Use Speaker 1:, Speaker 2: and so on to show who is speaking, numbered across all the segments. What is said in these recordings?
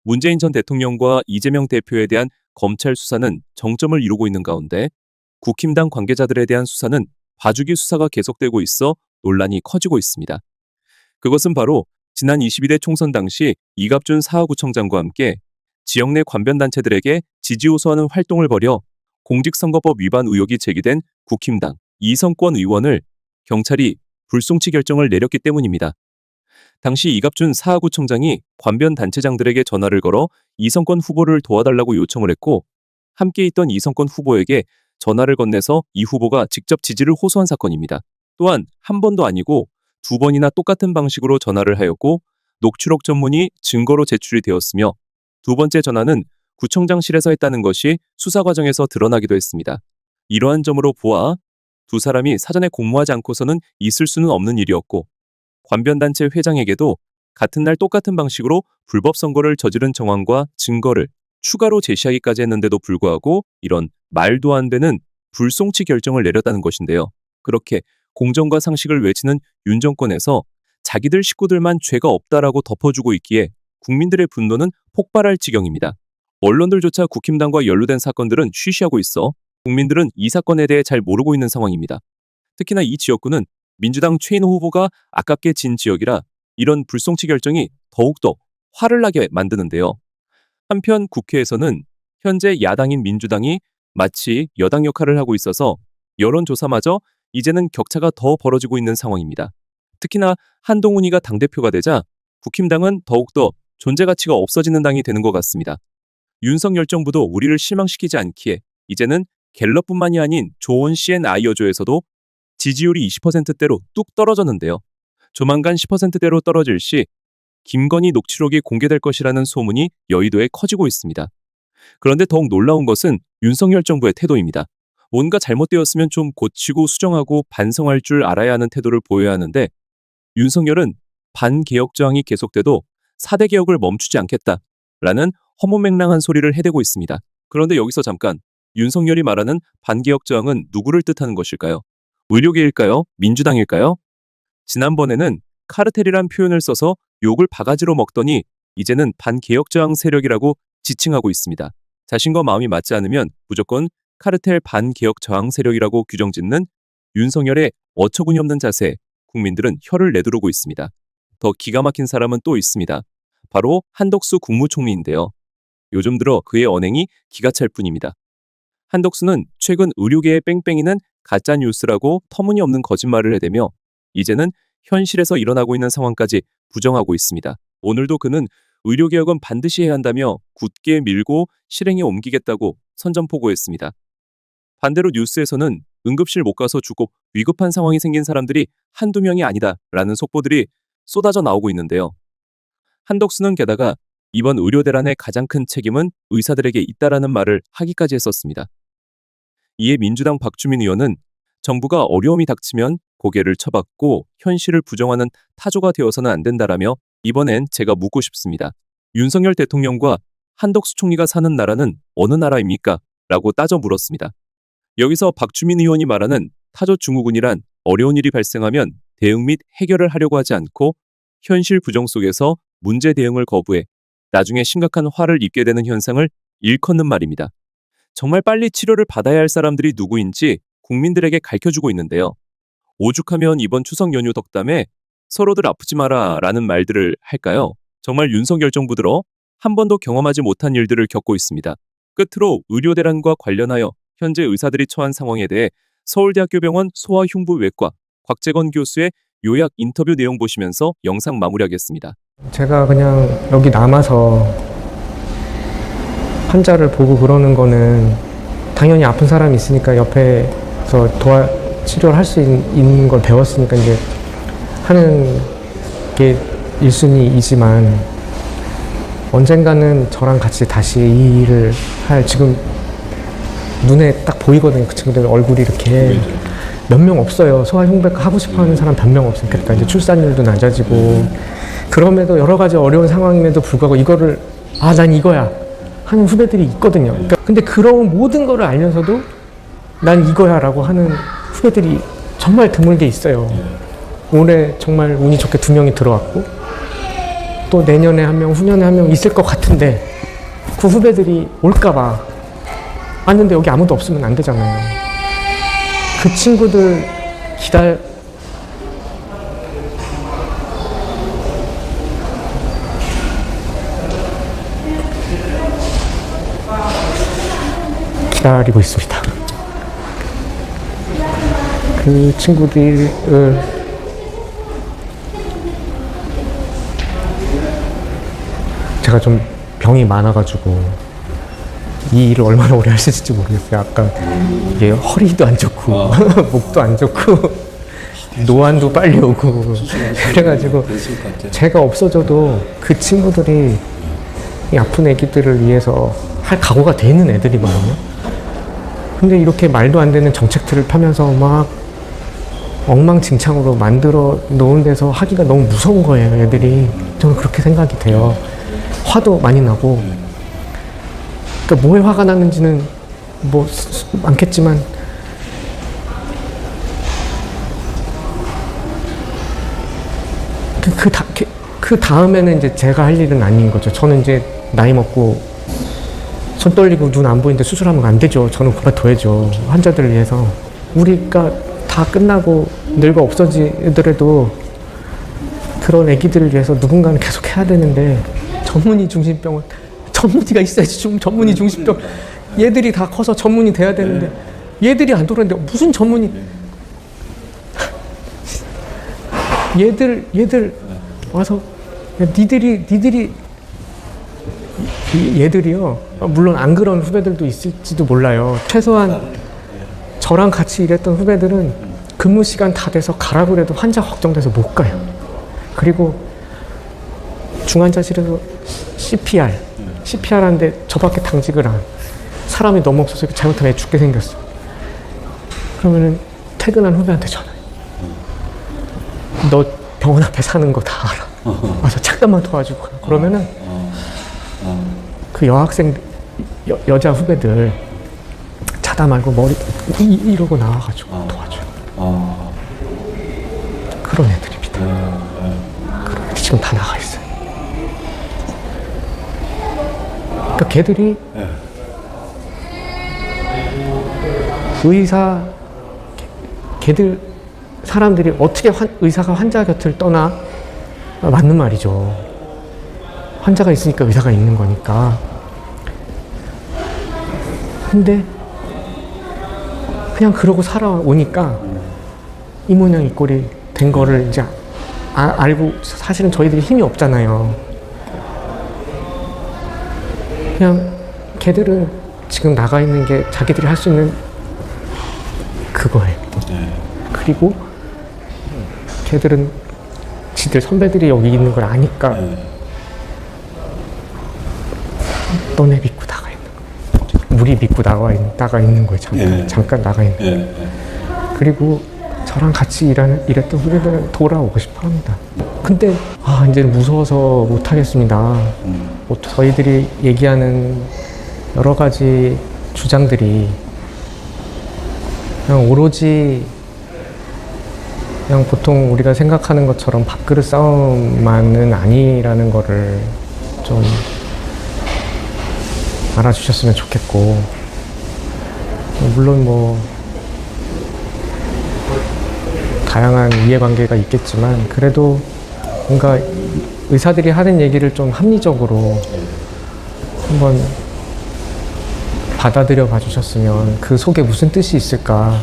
Speaker 1: 문재인 전 대통령과 이재명 대표에 대한 검찰 수사는 정점을 이루고 있는 가운데 국힘당 관계자들에 대한 수사는 봐주기 수사가 계속되고 있어 논란이 커지고 있습니다. 그것은 바로 지난 22대 총선 당시 이갑준 사하구청장과 함께 지역 내 관변단체들에게 지지 호소하는 활동을 벌여 공직선거법 위반 의혹이 제기된 국힘당 이성권 의원을 경찰이 불송치 결정을 내렸기 때문입니다. 당시 이갑준 사하구청장이 관변단체장들에게 전화를 걸어 이성권 후보를 도와달라고 요청을 했고 함께 있던 이성권 후보에게 전화를 건네서 이 후보가 직접 지지를 호소한 사건입니다. 또한 한 번도 아니고 두 번이나 똑같은 방식으로 전화를 하였고 녹취록 전문이 증거로 제출이 되었으며 두 번째 전화는 구청장실에서 했다는 것이 수사 과정에서 드러나기도 했습니다. 이러한 점으로 보아 두 사람이 사전에 공모하지 않고서는 있을 수는 없는 일이었고 관변단체 회장에게도 같은 날 똑같은 방식으로 불법 선거를 저지른 정황과 증거를 추가로 제시하기까지 했는데도 불구하고 이런 말도 안 되는 불송치 결정을 내렸다는 것인데요. 그렇게 공정과 상식을 외치는 윤 정권에서 자기들 식구들만 죄가 없다라고 덮어주고 있기에 국민들의 분노는 폭발할 지경입니다. 언론들조차 국힘당과 연루된 사건들은 쉬쉬하고 있어 국민들은 이 사건에 대해 잘 모르고 있는 상황입니다. 특히나 이 지역구는 민주당 최인호 후보가 아깝게 진 지역이라 이런 불송치 결정이 더욱더 화를 나게 만드는데요. 한편 국회에서는 현재 야당인 민주당이 마치 여당 역할을 하고 있어서 여론조사마저 이제는 격차가 더 벌어지고 있는 상황입니다. 특히나 한동훈이가 당대표가 되자 국힘당은 더욱더 존재 가치가 없어지는 당이 되는 것 같습니다. 윤석열 정부도 우리를 실망시키지 않기에 이제는 갤럽뿐만이 아닌 조온 CNI어조에서도 지지율이 20%대로 뚝 떨어졌는데요. 조만간 10%대로 떨어질 시 김건희 녹취록이 공개될 것이라는 소문이 여의도에 커지고 있습니다. 그런데 더욱 놀라운 것은 윤석열 정부의 태도입니다. 뭔가 잘못되었으면 좀 고치고 수정하고 반성할 줄 알아야 하는 태도를 보여야 하는데 윤석열은 반개혁 저항이 계속돼도 4대 개혁을 멈추지 않겠다라는 허무맹랑한 소리를 해대고 있습니다. 그런데 여기서 잠깐 윤석열이 말하는 반개혁 저항은 누구를 뜻하는 것일까요? 의료계일까요? 민주당일까요? 지난번에는 카르텔이란 표현을 써서 욕을 바가지로 먹더니 이제는 반개혁 저항 세력이라고 지칭하고 있습니다. 자신과 마음이 맞지 않으면 무조건 카르텔 반개혁 저항 세력이라고 규정짓는 윤석열의 어처구니 없는 자세에 국민들은 혀를 내두르고 있습니다. 더 기가 막힌 사람은 또 있습니다. 바로 한덕수 국무총리인데요. 요즘 들어 그의 언행이 기가 찰 뿐입니다. 한덕수는 최근 의료계의 뺑뺑이는 가짜 뉴스라고 터무니없는 거짓말을 해대며 이제는 현실에서 일어나고 있는 상황까지 부정하고 있습니다. 오늘도 그는 의료개혁은 반드시 해야 한다며 굳게 밀고 실행에 옮기겠다고 선전포고했습니다. 반대로 뉴스에서는 응급실 못 가서 죽고 위급한 상황이 생긴 사람들이 한두 명이 아니다라는 속보들이 쏟아져 나오고 있는데요. 한덕수는 게다가 이번 의료 대란의 가장 큰 책임은 의사들에게 있다라는 말을 하기까지 했었습니다. 이에 민주당 박주민 의원은 정부가 어려움이 닥치면 고개를 쳐박고 현실을 부정하는 타조가 되어서는 안 된다라며 이번엔 제가 묻고 싶습니다. 윤석열 대통령과 한덕수 총리가 사는 나라는 어느 나라입니까? 라고 따져 물었습니다. 여기서 박주민 의원이 말하는 타조 증후군이란 어려운 일이 발생하면 대응 및 해결을 하려고 하지 않고 현실 부정 속에서 문제 대응을 거부해 나중에 심각한 화를 입게 되는 현상을 일컫는 말입니다. 정말 빨리 치료를 받아야 할 사람들이 누구인지 국민들에게 가르쳐주고 있는데요. 오죽하면 이번 추석 연휴 덕담에 서로들 아프지 마라 라는 말들을 할까요? 정말 윤석열 정부 들어 한 번도 경험하지 못한 일들을 겪고 있습니다. 끝으로 의료 대란과 관련하여 현재 의사들이 처한 상황에 대해 서울대학교 병원 소아흉부외과 곽재건 교수의 요약 인터뷰 내용 보시면서 영상 마무리하겠습니다.
Speaker 2: 제가 그냥 여기 남아서 환자를 보고 그러는 거는 당연히 아픈 사람이 있으니까 옆에서 치료를 할 수 있는 걸 배웠으니까 이제 하는 게 1순위이지만 언젠가는 저랑 같이 다시 이 일을 할 지금 눈에 딱 보이거든요. 그 친구들 얼굴이 이렇게 몇 명 없어요. 소아흉부외과 하고 싶어 하는 사람 몇 명 없어요. 그러니까 이제 출산율도 낮아지고 그럼에도 여러 가지 어려운 상황임에도 불구하고 이거를 난 이거야 하는 후배들이 있거든요. 그러니까 근데 그런 모든 거를 알면서도 난 이거야 라고 하는 후배들이 정말 드물게 있어요. 올해 정말 운이 좋게 2명이 들어왔고 또 내년에 한 명, 후년에 한 명 있을 것 같은데 그 후배들이 올까봐 왔는데 여기 아무도 없으면 안 되잖아요. 그 친구들 기다리고 있습니다. 그 친구들을 제가 좀 병이 많아가지고 이 일을 얼마나 오래 할 수 있을지 모르겠어요. 아까 이게 허리도 안 좋고 목도 안 좋고 노안도 빨리 오고 그래가지고 제가 없어져도 그 친구들이 이 아픈 애기들을 위해서 할 각오가 돼 있는 애들이거든요. 근데 이렇게 말도 안 되는 정책들을 펴면서 막 엉망진창으로 만들어 놓은 데서 하기가 너무 무서운 거예요, 애들이. 저는 그렇게 생각이 돼요. 화도 많이 나고. 그러니까 뭐에 화가 나는지는 뭐 많겠지만 그 다음에는 이제 제가 할 일은 아닌 거죠. 저는 이제 나이 먹고 손 떨리고 눈 안 보이는데 수술하면 안 되죠. 저는 그만둬야죠. 환자들을 위해서. 우리가 다 끝나고 늙어 없어지더라도 그런 애기들을 위해서 누군가는 계속 해야 되는데 전문의 중심병원 전문의가 있어야지. 전문의 중심병 얘들이 다 커서 전문의 돼야 되는데 얘들이 안 돌아오는데 무슨 전문의 얘들 와서 니들이 얘들이요. 물론 안 그런 후배들도 있을지도 몰라요. 최소한 저랑 같이 일했던 후배들은 근무 시간 다 돼서 가라 그래도 환자 걱정돼서 못 가요. 그리고 중환자실에서 CPR 하는데 저밖에 당직을 안. 사람이 너무 없어서 잘못하면 애 죽게 생겼어. 그러면은 퇴근한 후배한테 전화해. 너 병원 앞에 사는 거 다 알아. 와서 잠깐만 도와주고. 그러면은 그 여학생 여자 후배들 자다 말고 머리 이러고 나와가지고 도와줘요. 그런 애들입니다. 그런 애들이 지금 다 나가 있어요. 그러니까 걔들이 걔들 사람들이 어떻게 의사가 환자 곁을 떠나? 맞는 말이죠. 환자가 있으니까 의사가 있는 거니까. 근데 그냥 그러고 살아오니까 이 모양 이 꼴이 된 거를 이제 알고 사실은 저희들이 힘이 없잖아요. 그냥 걔들은 지금 나가 있는 게 자기들이 할 수 있는 그거예요. 그리고 걔들은 지들 선배들이 여기 있는 걸 아니까 너네 믿고 나가 있는 거예요. 우리 믿고 나가 있는 거예요. 잠깐 나가 있는 거예요. 그리고 저랑 같이 일했던 후배들은 돌아오고 싶어 합니다. 근데 이제는 무서워서 못 하겠습니다. 저희들이 얘기하는 여러 가지 주장들이 그냥 오로지 그냥 보통 우리가 생각하는 것처럼 밥그릇 싸움만은 아니라는 거를 좀 알아주셨으면 좋겠고, 물론 뭐 다양한 이해관계가 있겠지만 그래도 뭔가 의사들이 하는 얘기를 좀 합리적으로 한번 받아들여 봐주셨으면, 그 속에 무슨 뜻이 있을까,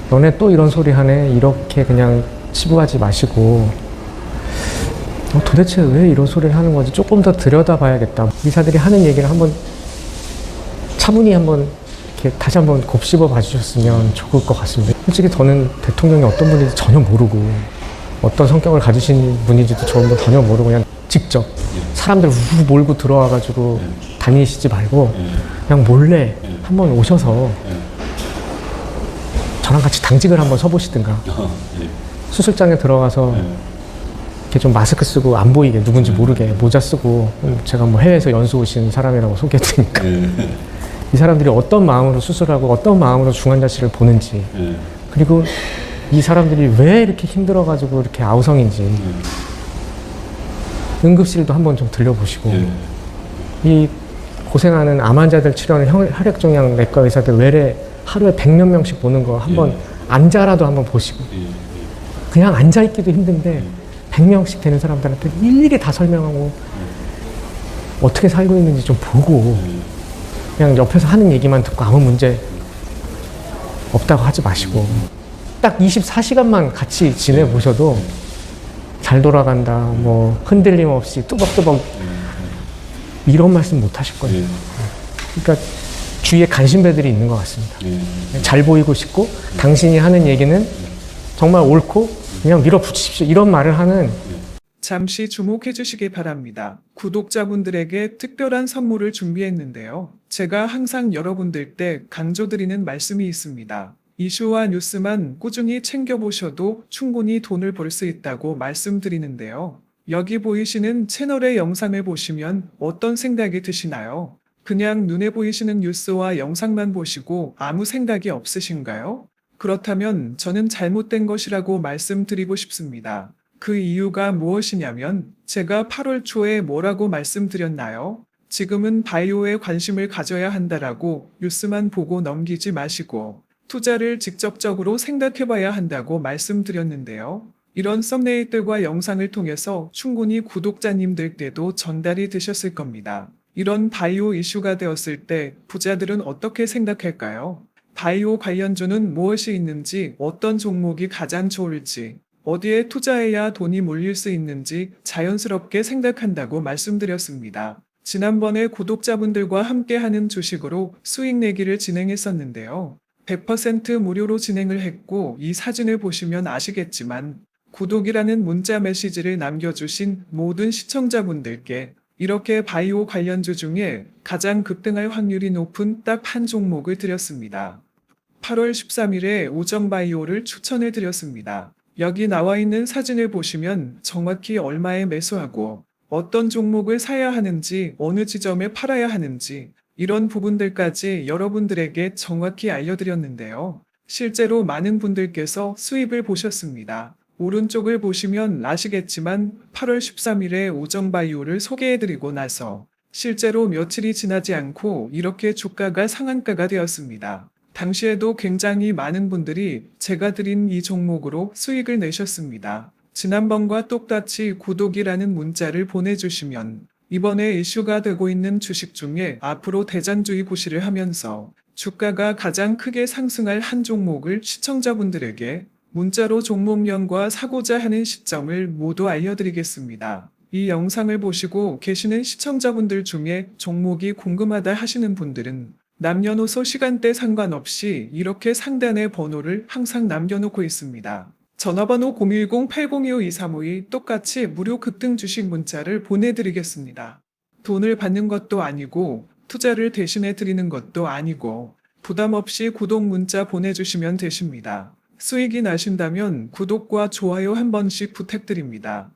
Speaker 2: 너네 또 이런 소리 하네, 이렇게 그냥 치부하지 마시고 도대체 왜 이런 소리를 하는 건지 조금 더 들여다봐야겠다. 의사들이 하는 얘기를 한번 차분히 한번 이렇게 다시 한번 곱씹어 봐주셨으면 좋을 것 같습니다. 솔직히 저는 대통령이 어떤 분인지 전혀 모르고 어떤 성격을 가지신 분인지도 전혀 모르고 그냥 직접 사람들 우 몰고 들어와가지고 다니시지 말고 그냥 몰래 한번 오셔서 저랑 같이 당직을 한번 서보시든가, 수술장에 들어가서 이렇게 좀 마스크 쓰고 안 보이게, 누군지 모르게 모자 쓰고, 제가 뭐 해외에서 연수 오신 사람이라고 소개해드리니까 이 사람들이 어떤 마음으로 수술하고 어떤 마음으로 중환자실을 보는지, 그리고 이 사람들이 왜 이렇게 힘들어가지고 이렇게 아우성인지 응급실도 한번 좀 들려보시고
Speaker 3: 예.
Speaker 2: 이 고생하는 암 환자들 치료하는 혈액종양 내과 의사들 외래 하루에 100몇 명씩 보는 거 한번
Speaker 3: 예.
Speaker 2: 앉아라도 한번 보시고
Speaker 3: 예.
Speaker 2: 그냥 앉아있기도 힘든데 100명씩 되는 사람들한테 일일이 다 설명하고 어떻게 살고 있는지 좀 보고 그냥 옆에서 하는 얘기만 듣고 아무 문제 없다고 하지 마시고 딱 24시간만 같이 지내보셔도 잘 돌아간다 뭐 흔들림 없이 뚜벅뚜벅 이런 말씀 못 하실 거예요. 그러니까 주위에 간신배들이 있는 것 같습니다. 잘 보이고 싶고 당신이 하는 얘기는 정말 옳고 그냥 밀어붙이십시오 이런 말을 하는
Speaker 4: 잠시 주목해 주시기 바랍니다. 구독자분들에게 특별한 선물을 준비했는데요. 제가 항상 여러분들께 강조드리는 말씀이 있습니다. 이슈와 뉴스만 꾸준히 챙겨보셔도 충분히 돈을 벌 수 있다고 말씀드리는데요. 여기 보이시는 채널의 영상을 보시면 어떤 생각이 드시나요? 그냥 눈에 보이시는 뉴스와 영상만 보시고 아무 생각이 없으신가요? 그렇다면 저는 잘못된 것이라고 말씀드리고 싶습니다. 그 이유가 무엇이냐면 제가 8월 초에 뭐라고 말씀드렸나요? 지금은 바이오에 관심을 가져야 한다라고 뉴스만 보고 넘기지 마시고 투자를 직접적으로 생각해봐야 한다고 말씀드렸는데요. 이런 썸네일들과 영상을 통해서 충분히 구독자님들께도 전달이 되셨을 겁니다. 이런 바이오 이슈가 되었을 때 부자들은 어떻게 생각할까요? 바이오 관련주는 무엇이 있는지, 어떤 종목이 가장 좋을지, 어디에 투자해야 돈이 몰릴 수 있는지 자연스럽게 생각한다고 말씀드렸습니다. 지난번에 구독자분들과 함께하는 주식으로 수익 내기를 진행했었는데요. 100% 무료로 진행을 했고 이 사진을 보시면 아시겠지만 구독이라는 문자 메시지를 남겨주신 모든 시청자분들께 이렇게 바이오 관련주 중에 가장 급등할 확률이 높은 딱 한 종목을 드렸습니다. 8월 13일에 오정바이오를 추천해 드렸습니다. 여기 나와 있는 사진을 보시면 정확히 얼마에 매수하고 어떤 종목을 사야 하는지 어느 지점에 팔아야 하는지 이런 부분들까지 여러분들에게 정확히 알려드렸는데요. 실제로 많은 분들께서 수입을 보셨습니다. 오른쪽을 보시면 아시겠지만 8월 13일에 오정바이오를 소개해드리고 나서 실제로 며칠이 지나지 않고 이렇게 주가가 상한가가 되었습니다. 당시에도 굉장히 많은 분들이 제가 드린 이 종목으로 수익을 내셨습니다. 지난번과 똑같이 구독이라는 문자를 보내주시면 이번에 이슈가 되고 있는 주식 중에 앞으로 대장주의 구실을 하면서 주가가 가장 크게 상승할 한 종목을 시청자분들에게 문자로 종목명과 사고자 하는 시점을 모두 알려드리겠습니다. 이 영상을 보시고 계시는 시청자분들 중에 종목이 궁금하다 하시는 분들은 남녀노소 시간대 상관없이 이렇게 상단에 번호를 항상 남겨놓고 있습니다. 전화번호 010-802-5352 똑같이 무료 급등 주식 문자를 보내드리겠습니다. 돈을 받는 것도 아니고 투자를 대신해 드리는 것도 아니고 부담 없이 구독 문자 보내주시면 되십니다. 수익이 나신다면 구독과 좋아요 한 번씩 부탁드립니다.